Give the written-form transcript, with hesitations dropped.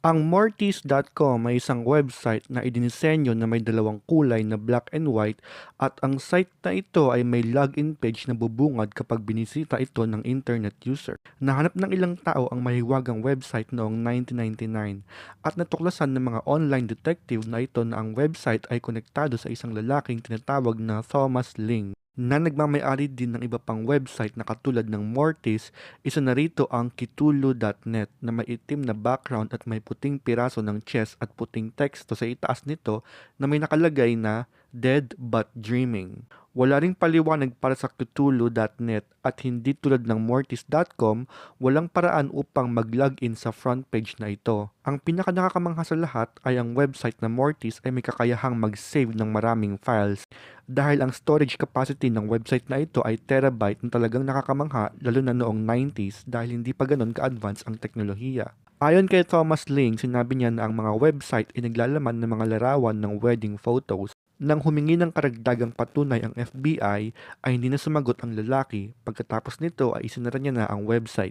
Ang Mortis.com ay isang website na idinisenyo na may dalawang kulay na black and white at ang site na ito ay may login page na bubungad kapag binisita ito ng internet user. Nahanap ng ilang tao ang mahiwagang website noong 1999 at natuklasan ng mga online detective na ito na ang website ay konektado sa isang lalaking tinatawag na Thomas Ling na nagmamay-ari din ng iba pang website na katulad ng Mortis. Isa na rito ang Kitulu.net na may itim na background at may puting piraso ng chess at puting teksto sa itaas nito na may nakalagay na Dead but Dreaming. Wala ring paliwanag para sa Cthulhu.net at hindi tulad ng Mortis.com, walang paraan upang mag-login sa front page na ito. Ang pinakanakakamangha sa lahat ay ang website na Mortis ay may kakayahang mag-save ng maraming files. Dahil ang storage capacity ng website na ito ay terabyte na talagang nakakamangha lalo na noong 90s dahil hindi pa ganun ka-advance ang teknolohiya. Ayon kay Thomas Ling, sinabi niya na ang mga website ay naglalaman ng mga larawan ng wedding photos. Nang humingi ng karagdagang patunay ang FBI ay hindi na sumagot ang lalaki. Pagkatapos nito ay isinara niya na ang website.